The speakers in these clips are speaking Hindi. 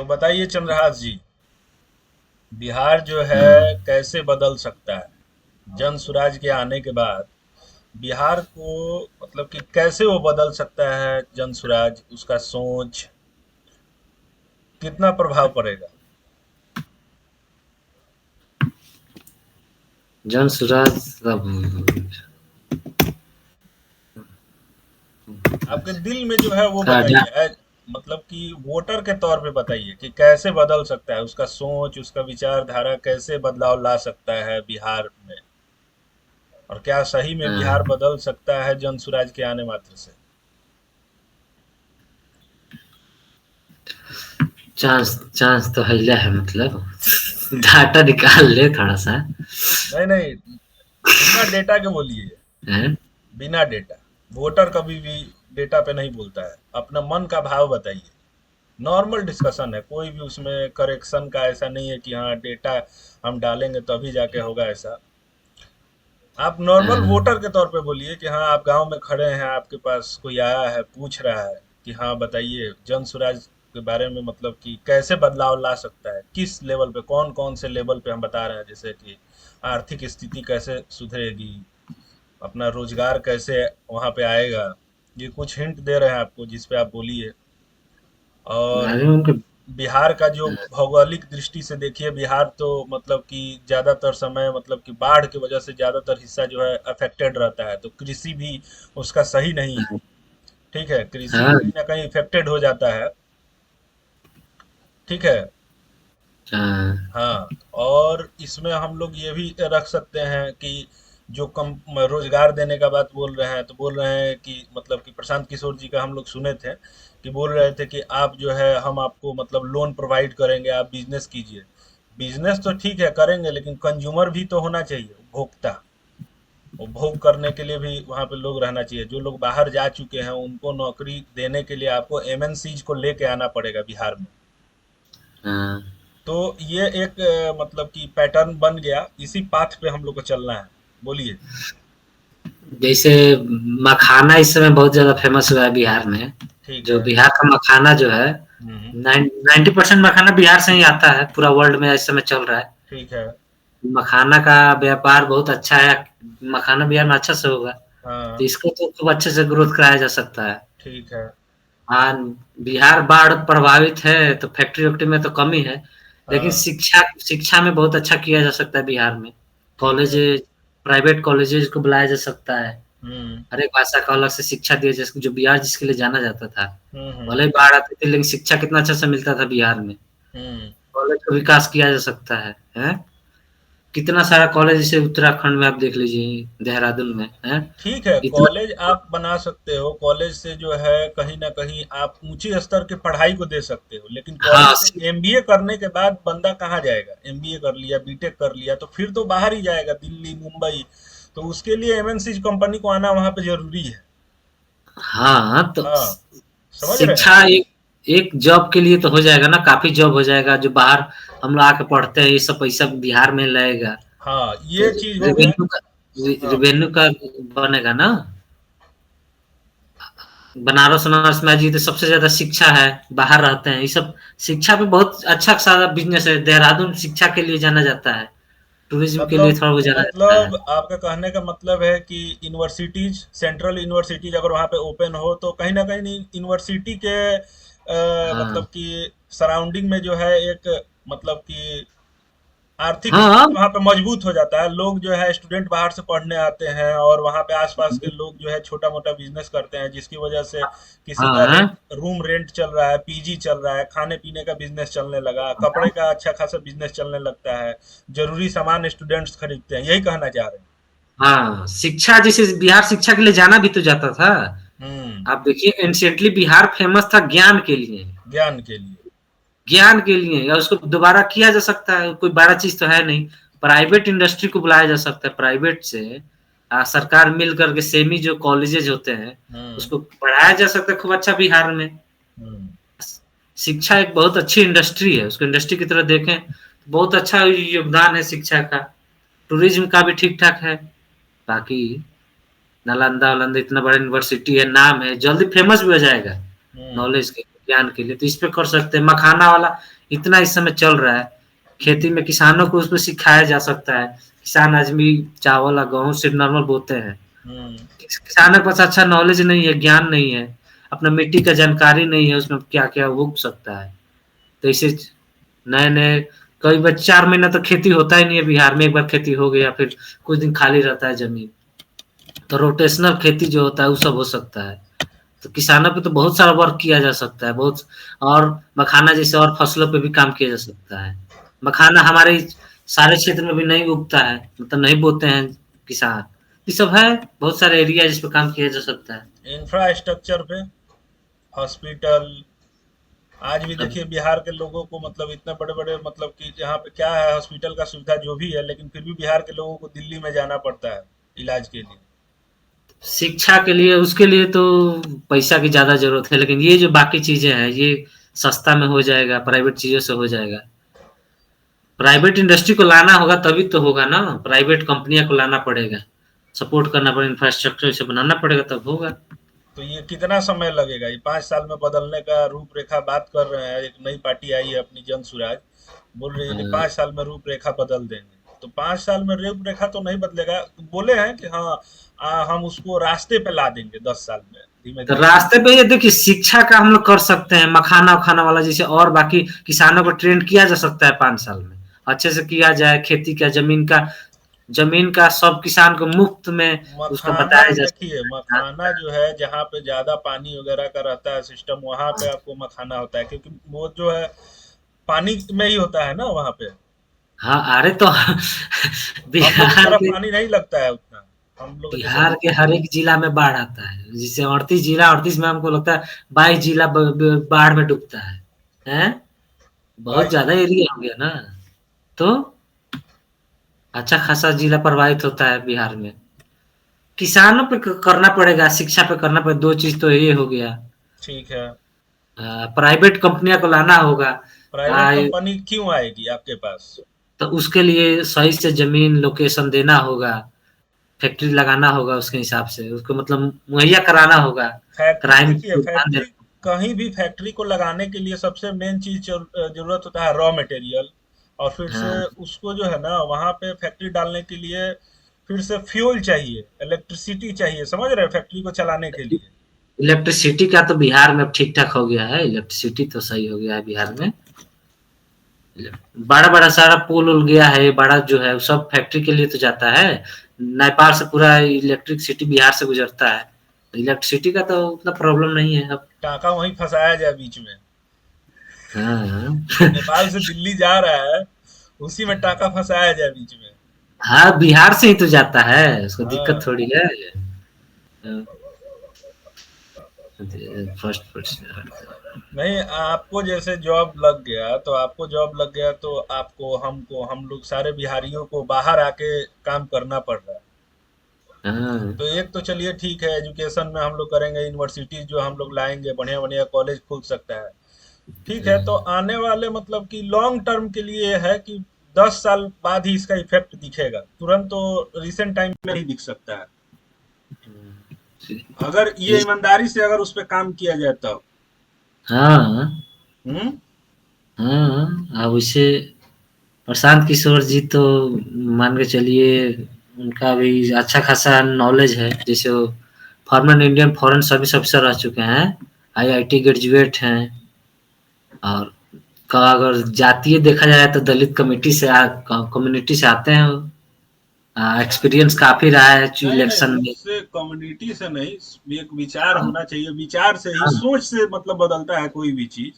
तो बताइए चंद्रहास जी, बिहार जो है हम्म। कैसे बदल सकता है जन सुराज के आने के बाद। बिहार को मतलब कि कैसे वो बदल सकता है जन सुराज, उसका सोच कितना प्रभाव पड़ेगा। जन सुराज सब आपके दिल में जो है वो का बताइए, मतलब कि वोटर के तौर पे बताइए कि कैसे बदल सकता है, उसका सोच, उसका विचारधारा कैसे बदलाव ला सकता है बिहार में, और क्या सही में बिहार बदल सकता है जन सुराज के आने मात्र से। चांस चांस तो हैले है मतलब डाटा निकाल ले थोड़ा सा। नहीं नहीं, बिना डेटा के बोलिए, है। बिना डेटा। वोटर कभी भी डेटा पे नहीं बोलता है, अपना मन का भाव बताइए। नॉर्मल डिस्कशन है, कोई भी उसमें करेक्शन का ऐसा नहीं है कि हाँ डेटा हम डालेंगे तभी जाके होगा ऐसा। आप नॉर्मल वोटर के तौर पे बोलिए कि हाँ आप गांव में खड़े हैं, आपके पास कोई आया है पूछ रहा है कि हाँ बताइए जन स्वराज के बारे में, मतलब कि कैसे बदलाव ला सकता है, किस लेवल पे, कौन कौन से लेवल पे हम बता रहे हैं, जैसे कि आर्थिक स्थिति कैसे सुधरेगी, अपना रोजगार कैसे वहां पे आएगा। ये कुछ हिंट दे रहे हैं आपको जिस पे आप बोलिए। और अरे उनके बिहार का जो भौगोलिक दृष्टि से देखिए, बिहार तो मतलब कि ज्यादातर समय मतलब कि बाढ़ की वजह से ज्यादातर हिस्सा जो है अफेक्टेड रहता है, तो कृषि भी उसका सही नहीं है। ठीक है, कृषि हाँ। कहीं ना कहीं इफेक्टेड हो जाता है। ठीक है। हाँ। हाँ, और इसमें हम लोग ये भी रख सकते हैं कि जो कम रोजगार देने का बात बोल रहे हैं, तो बोल रहे हैं कि मतलब कि प्रशांत किशोर जी का हम लोग सुने थे कि बोल रहे थे कि आप जो है हम आपको मतलब लोन प्रोवाइड करेंगे, आप बिजनेस कीजिए। बिजनेस तो ठीक है करेंगे, लेकिन कंज्यूमर भी तो होना चाहिए, उपभोक्ता। उपभोग करने के लिए भी वहाँ पे लोग रहना चाहिए। जो लोग बाहर जा चुके हैं उनको नौकरी देने के लिए आपको एमएनसीज को लेके आना पड़ेगा बिहार में। हाँ। तो ये एक मतलब कि पैटर्न बन गया, इसी पाथ पे हम लोग को चलना है। बोलिए। जैसे मखाना इस समय बहुत ज्यादा फेमस हुआ है बिहार में। ठीक जो है। बिहार का मखाना जो है, हम्म। 90% मखाना बिहार से ही आता है, पूरा वर्ल्ड में इस समय चल रहा है। ठीक है। मखाना का व्यापार बहुत अच्छा है। मखाना बिहार में अच्छा से होगा, हाँ। तो इसको तो खूब अच्छे से ग्रोथ कराया जा सकता है। ठीक है। हाँ। बिहार बाढ़ प्रभावित है तो फैक्ट्री वैक्ट्री में तो कमी है, लेकिन हाँ। शिक्षा शिक्षा में बहुत अच्छा किया जा सकता है बिहार में। ठीक है। कॉलेजेज, प्राइवेट कॉलेजेज को बुलाया जा सकता है। हम्म। हर एक भाषा का अलग से शिक्षा दिया जा सकता, जो बिहार जिसके लिए जाना जाता था। हम्म। भले ही बाढ़ आती थी लेकिन शिक्षा कितना अच्छा से मिलता था बिहार में। हम्म। कॉलेज का विकास किया जा सकता है। हैं? कितना सारा कॉलेज जैसे उत्तराखंड में आप देख लीजिए, देहरादून में है। ठीक है, इतना। कॉलेज आप बना सकते हो, कॉलेज से जो है कहीं ना कहीं आप ऊंची स्तर की पढ़ाई को दे सकते हो, लेकिन कॉलेज हाँ। से एमबीए करने के बाद बंदा कहाँ जाएगा। एमबीए कर लिया, बीटेक कर लिया, तो फिर तो बाहर ही जाएगा, दिल्ली, मुंबई। तो उसके लिए एमएनसी कंपनी को आना वहां पे जरूरी है। हाँ, तो हाँ, समझ रहे हैं। शिक्षा एक एक जॉब के लिए तो हो जाएगा ना, काफी जॉब हो जाएगा। जो बाहर हम लोग आके पढ़ते हैं, ये सब पैसा बिहार में लगेगा, हाँ, तो ये चीज हो गया। रेवेन्यू का हाँ। रेवेन्यू का बनेगा ना। बनारस बनारस में जी तो सबसे ज्यादा शिक्षा है, बाहर रहते हैं ये सब। शिक्षा पे बहुत अच्छा सारा बिजनेस है। देहरादून शिक्षा के लिए जाना जाता है, टूरिज्म के लिए मतलब थोड़ा वो जाना जाता है। मतलब आपका कहने का मतलब है कि यूनिवर्सिटीज, सेंट्रल यूनिवर्सिटीज अगर वहाँ पे ओपन हो तो कहीं ना कहीं यूनिवर्सिटी के हाँ। मतलब कि सराउंडिंग में जो है एक मतलब कि आर्थिक हाँ। स्थिति वहाँ पे मजबूत हो जाता है। लोग जो है स्टूडेंट बाहर से पढ़ने आते हैं, और वहाँ पे आसपास के लोग जो है छोटा मोटा बिजनेस करते हैं, जिसकी वजह से किसी का हाँ। रेंट, रूम रेंट चल रहा है, पीजी चल रहा है, खाने पीने का बिजनेस चलने लगा, कपड़े का अच्छा खासा बिजनेस चलने लगता है, जरूरी सामान स्टूडेंट्स खरीदते हैं। यही कहना चाह रहे हैं। हाँ, शिक्षा जैसे बिहार शिक्षा के लिए जाना भी तो जाता था। हम्म। आप देखिए एंशियंटली बिहार फेमस था ज्ञान के लिए। ज्ञान के लिए। ज्ञान के लिए, या उसको दोबारा किया जा सकता है, कोई बड़ा चीज तो है नहीं। प्राइवेट इंडस्ट्री को बुलाया जा सकता है, प्राइवेट से सरकार मिल करके सेमी जो कॉलेजेस होते हैं हम्म। उसको पढ़ाया जा सकता है खूब अच्छा बिहार में। हम्म। शिक्षा एक बहुत अच्छी इंडस्ट्री है, उसको इंडस्ट्री की तरह देखें तो बहुत अच्छा योगदान है शिक्षा का। टूरिज्म का भी ठीक ठाक है। बाकी नालंदा वालंदा इतना बड़ा यूनिवर्सिटी है, नाम है, जल्दी फेमस भी हो जाएगा हम्म। नॉलेज के। ज्ञान के लिए, तो इस पे कर सकते हैं। मखाना वाला इतना इस समय चल रहा है, खेती में किसानों को उसमें सिखाया जा सकता है। किसान आज भी चावल और गेहूँ सिर्फ नॉर्मल बोते हैं। हम्म। किसानों के पास अच्छा नॉलेज नहीं है, ज्ञान नहीं है, अपना मिट्टी का जानकारी नहीं है, उसमें क्या-क्या उग सकता है। तो इसे नए-नए कई बार 4 महीना तक खेती होता ही नहीं है बिहार में, एक बार खेती हो गया फिर कुछ दिन खाली रहता है ज़मीन। तो रोटेशनल खेती जो होता है वो सब हो सकता है। तो किसानों पे तो बहुत सारा वर्क किया जा सकता है, बहुत और मखाना जैसे और फसलों पे भी काम किया जा सकता है। मखाना हमारे सारे क्षेत्र में भी नहीं उगता है, मतलब नहीं बोते हैं किसान। ये सब है, बहुत सारे एरिया जिस पे काम किया जा सकता है। इंफ्रास्ट्रक्चर पे, हॉस्पिटल, आज भी अब देखिए बिहार के लोगों को मतलब इतने बड़े-बड़े मतलब कि जहाँ पे क्या है हॉस्पिटल का सुविधा जो भी है, लेकिन फिर भी बिहार के लोगों को दिल्ली में जाना पड़ता है इलाज के लिए। शिक्षा के लिए उसके लिए तो पैसा की ज़्यादा ज़रूरत है, लेकिन ये जो बाकी चीज़ें हैं, ये सस्ता में हो जाएगा, प्राइवेट चीज़ों से हो जाएगा। प्राइवेट इंडस्ट्री को लाना होगा तभी तो होगा ना, प्राइवेट कंपनियाँ को लाना पड़ेगा, सपोर्ट करना पड़ेगा, इंफ्रास्ट्रक्चर इसे बनाना पड़ेगा तब होगा। तो ये कितना समय लगेगा? ये 5 साल में बदलने का रूपरेखा बात कर रहे हैं। एक नई पार्टी आई है अपनी जन सुराज, बोल रही है कि अ, 5 साल में रूपरेखा बदल देंगे। तो 5 साल में रूपरेखा तो नहीं बदलेगा। बोले हैं कि हाँ, हम उसको रास्ते पे ला देंगे 10 साल में, धीमे तो धीमे। रास्ते पे ये देखिए शिक्षा का हम लोग कर सकते हैं, मखाना-वखाना वाला जैसे और बाकी किसानों को ट्रेंड किया जा सकता है 5 साल में। अच्छे से किया जाए, खेती का, ज़मीन का सब किसान को मुफ्त में उसका मखाना बताया जा देखिए, सकता है। मखाना जो है जहाँ पे ज्यादा पानी वगैरह का रहता है सिस्टम, वहां पे आपको मखाना होता है, क्योंकि वो जो है पानी में ही होता है ना वहां पे। हाँ, अरे तो हम लोग की बिहार तरफ के पानी नहीं लगता है उतना। हम लोग जैसे बिहार के हर एक जिला में बाढ़ आता है। जैसे 38 जिला, 38 में हमको लगता है 22 जिला बाढ़ में डूबता है। हैं? बहुत 22। ज्यादा एरिया हो गया ना। तो अच्छा खासा जिला प्रभावित होता है बिहार में। किसानों पे करना पड़ेगा, शिक्षा पे करना पड़ेगा, दो चीज तो ये हो गया। ठीक है। प्राइवेट कंपनियां को लाना होगा। प्राइवेट आ, कंपनी क्यों आएगी आपके पास? तो उसके लिए सही से जमीन लोकेशन देना होगा, फैक्ट्री लगाना होगा, उसके हिसाब से उसको मतलब मुहैया कराना होगा। फैक्ट्री क्राइम देखिए, पे ध्यान फैक्ट्री देना। कहीं भी फैक्ट्री को लगाने के लिए सबसे मेन चीज जरूरत होता है रॉ मटेरियल। और फिर से हाँ, उसको जो है ना वहां पे फैक्ट्री डालने के लिए फिर से फ्यूल चाहिए, इलेक्ट्रिसिटी चाहिए, समझ रहे हैं, फैक्ट्री को चलाने के लिए। इलेक्ट्रिसिटी का तो बिहार में अब ठीक ठाक हो गया है, इलेक्ट्रिसिटी तो सही हो गया है बिहार में। बड़ा बड़ा सारा पुल उल गया है, बड़ा जो है वो सब फैक्ट्री के लिए तो जाता है। नेपाल से पूरा इलेक्ट्रिक सिटी बिहार से गुजरता है, तो इलेक्ट्रिसिटी का तो उतना प्रॉब्लम नहीं है अब। टाका वहीं फंसाया जाए बीच में। हाँ जो नेपाल से दिल्ली जा रहा है, उसी में टाका फंसाया जाए बीच में। हाँ, बिहार से ही तो जाता है, उसको दिक्कत हाँ। थोड़ी है। फर्स्ट नहीं, आपको जैसे जॉब लग गया तो आपको जॉब लग गया तो आपको, हमको, हम लोग सारे बिहारियों को बाहर आके काम करना पड़ रहा है। हाँ, तो एक तो चलिए ठीक है, एजुकेशन में हम लोग करेंगे, यूनिवर्सिटीज जो हम लोग लाएंगे, बढ़िया बढ़िया कॉलेज खुल सकता है। ठीक है, तो आने वाले मतलब कि लॉन्ग टर्म के लिए ये है कि 10 साल बाद ही इसका इफेक्ट दिखेगा, तुरंत तो रिसेंट टाइम में नहीं दिख सकता है। अगर ये ईमानदारी से अगर उस पर काम किया जाए तब। हाँ, हम्म। हाँ, अब इसे प्रशांत किशोर जी तो मान के चलिए उनका भी अच्छा खासा नॉलेज है, जैसे वो former Indian foreign service officer रह चुके हैं, आईआईटी ग्रेजुएट हैं, और का अगर जातीय देखा जाए तो दलित कम्युनिटी से आते हैं वो। एक्सपीरियंस काफी रहा है नहीं नहीं, इलेक्शन में। उससे कम्युनिटी से नहीं, एक विचार हाँ, होना चाहिए, विचार से ही, हाँ, सोच से मतलब बदलता है कोई भी चीज।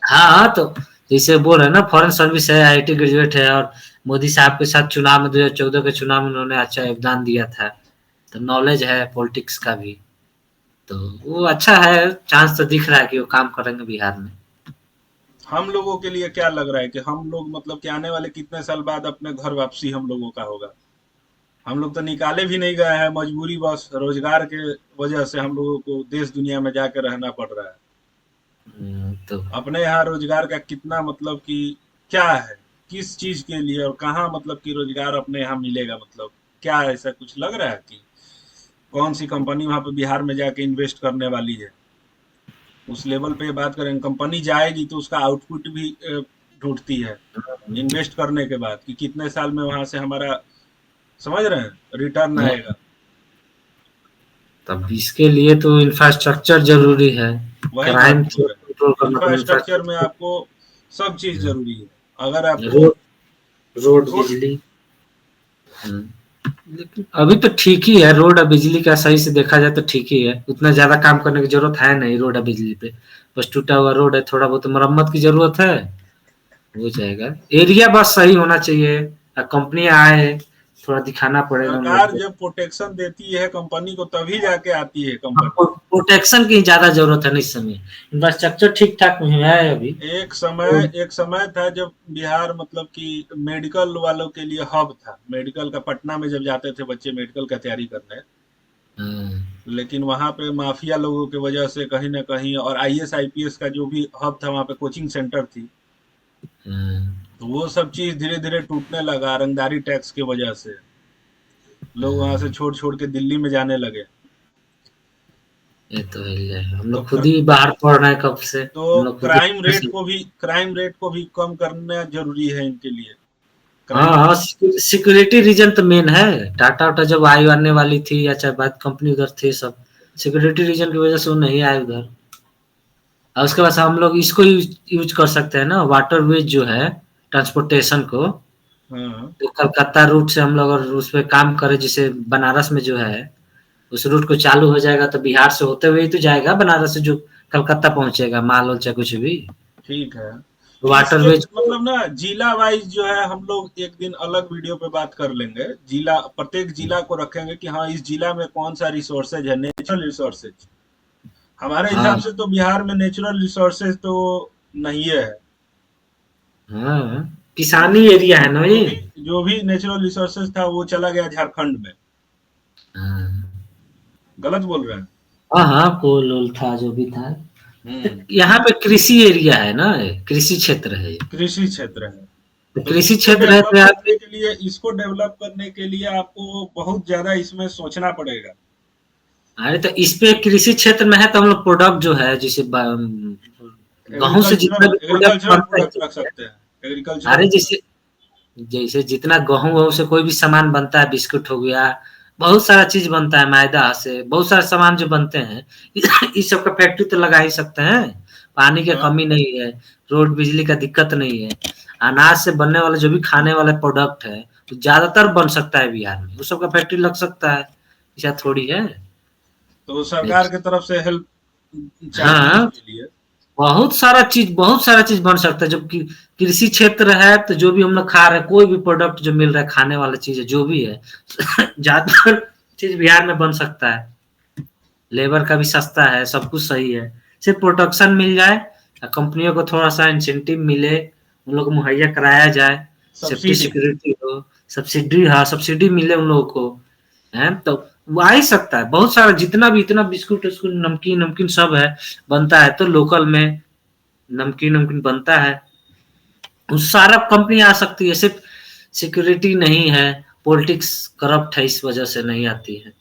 हाँ, तो जैसे बोल रहे हैं ना फॉरेन सर्विस है, आईआईटी ग्रेजुएट है, और मोदी साहब के साथ चुनाव में 2014 के चुनाव में उन्होंने अच्छा योगदान दिया था, तो नॉलेज है पॉलिटिक्स का भी। तो वो अच्छा है, चांस तो दिख रहा है कि वो काम करेंगे बिहार में। हम लोगों के लिए क्या लग रहा है कि हम लोग मतलब कि आने वाले कितने साल बाद अपने घर वापसी हम लोगों का होगा? हम लोग तो निकाले भी नहीं गए हैं, मजबूरी बस रोजगार के वजह से हम लोगों को देश दुनिया में जाकर रहना पड़ रहा है। तो अपने यहाँ रोजगार का कितना मतलब कि क्या है, किस चीज के लिए और कहाँ मतलब कि रोजगार अपने यहाँ मिलेगा, मतलब क्या ऐसा कुछ लग रहा है कि कौन सी कंपनी वहां पे बिहार में जाके इन्वेस्ट करने वाली है? उस लेवल पे बात करें, कंपनी जाएगी तो उसका आउटपुट भी ढूंढती है इन्वेस्ट करने के बाद कि कितने साल में वहां से हमारा, समझ रहे हैं, रिटर्न आएगा। तब इसके लिए तो इंफ्रास्ट्रक्चर जरूरी है। वही बात क्राइम बोल रहे कंट्रोल हैं, करना तो इंफ्रास्ट्रक्चर में इंफ्रास्ट्रक्चर। आपको सब चीज जरूरी है। अगर आपको रोड रोड रोड, बिजली। लेकिन अभी तो ठीक ही है, रोड और बिजली का सही से देखा जाए तो ठीक ही है, उतना ज्यादा काम करने की जरूरत है नहीं रोड और बिजली पे। बस टूटा हुआ रोड है, थोड़ा बहुत मरम्मत की जरूरत है, हो जाएगा। एरिया बस सही होना चाहिए, कंपनियां आए, थोड़ा दिखाना पड़ेगा उन लोग सरकार को। जब प्रोटेक्शन देती है कंपनी को तभी जाके आती है कंपनी। प्रोटेक्शन की ज्यादा जरूरत है ना इस समय, इंफ्रास्ट्रक्चर ठीक ठाक में है अभी। एक समय था जब बिहार मतलब कि मेडिकल वालों के लिए हब था, मेडिकल का, पटना में जब जाते थे बच्चे मेडिकल का तैयारी करने, हाँ, लेकिन वहां पे माफिया लोगों की वजह से कहीं ना कहीं, और आईएएस आईपीएस का जो भी हब था वहां पे कोचिंग सेंटर थी, हाँ, तो वो सब चीज धीरे धीरे टूटने लगा रंगदारी टैक्स की वजह से। लोग वहां से हाँ, छोड़ छोड़ के दिल्ली में जाने लगे। ये तो है, हम तो लोग खुद ही बाहर पड़ रहे हैं कब से, तो हम लोग खुद ही। क्राइम रेट को भी कम करना जरूरी है इनके लिए। हाँ क्राइम, हाँ, सिक्योरिटी रीजन तो मेन है। टाटा वाटा जब आई आने वाली थी या चाहे बात कंपनी उधर थे सब, सिक्योरिटी रीजन की वजह से वो नहीं आए उधर। और उसके बाद हम लोग इसको यूज कर सकते हैं ना, वाटरवेज जो है ट्रांसपोर्टेशन को। हाँ तो कलकत्ता रूट से हम लोग अगर उस पर काम करें, जैसे बनारस में जो है, उस रूट को चालू हो जाएगा तो बिहार से होते हुए ही तो जाएगा बनारस से, जो कलकत्ता पहुंचेगा माल वाल चाहे कुछ भी। ठीक है। तो इसके वाटरवेज को। मतलब ना जिला वाइज जो है हम लोग एक दिन अलग वीडियो पे बात कर लेंगे, जिला, प्रत्येक जिला को रखेंगे कि हाँ इस जिला में कौन सा रिसोर्सेज है, नेचुरल रिसोर्सेज। हमारे हाँ हिसाब से तो बिहार में नेचुरल रिसोर्सेज तो नहीं है। हाँ, किसानी एरिया है ना जो ये। भी जो भी नेचुरल रिसोर्सेज था वो चला गया झारखंड में। हाँ गलत बोल रहे हैं? हाँ, हाँ कोल ओल था जो भी था। तो हम्म, यहाँ पे कृषि एरिया है ना, कृषि क्षेत्र है ये। कृषि क्षेत्र है। तो तो कृषि क्षेत्र है तो यहाँ पे। इसको डेवलप करने के लिए आपको बहुत ज्यादा इसमें सोचना पड़ेगा। अरे तो इस पे कृषि क्षेत्र में है तो हम लोग प्रोडक्ट जो है, जैसे गेहूं से जितना भी प्रोडक्ट एग्रीकल्चरल बनता प्रोडक्ट है। रख सकते हैं, एग्रीकल्चरल अरे प्रोडक्ट। जैसे जैसे जितना गेहूं वहूं से कोई भी सामान बनता है, बिस्कुट हो गया, बहुत सारा चीज बनता है, मैदा से बहुत सारे सामान जो बनते हैं, इस सब का फैक्ट्री तो लगा ही सकते हैं। पानी की हाँ, कमी नहीं है, रोड बिजली का दिक्कत नहीं है। अनाज से बनने वाले जो भी खाने वाले प्रोडक्ट है, तो ज्यादातर बन सकता है बिहार में, उस सब का फैक्ट्री लग सकता है, ऐसा थोड़ी है। तो सरकार की तरफ से हेल्प चाहिए हाँ, इसके लिए। बहुत सारा चीज बन सकता है, जबकि कृषि क्षेत्र है तो जो भी हम लोग खा रहे हैं, कोई भी प्रोडक्ट जो मिल रहा है, खाने वाला चीज है जो भी है, ज्यादातर चीज बिहार में बन सकता है। लेबर का भी सस्ता है, सब कुछ सही है। सिर्फ प्रोटेक्शन मिल जाए, कंपनियों को थोड़ा सा इंसेंटिव मिले, उन लोग को मुहैया कराया जाए, सेफ्टी सब्सिडी। सिक्योरिटी हो, सब्सिडी, हाँ सब्सिडी मिले उन लोगों को, है तो वो आ ही सकता है। बहुत सारा जितना भी, इतना बिस्कुट उस्कुट नमकीन नमकीन सब है, बनता है तो लोकल में नमकीन नमकीन बनता है, उस सारा कंपनी आ सकती है। सिर्फ सिक्योरिटी नहीं है, पॉलिटिक्स करप्ट है, इस वजह से नहीं आती है।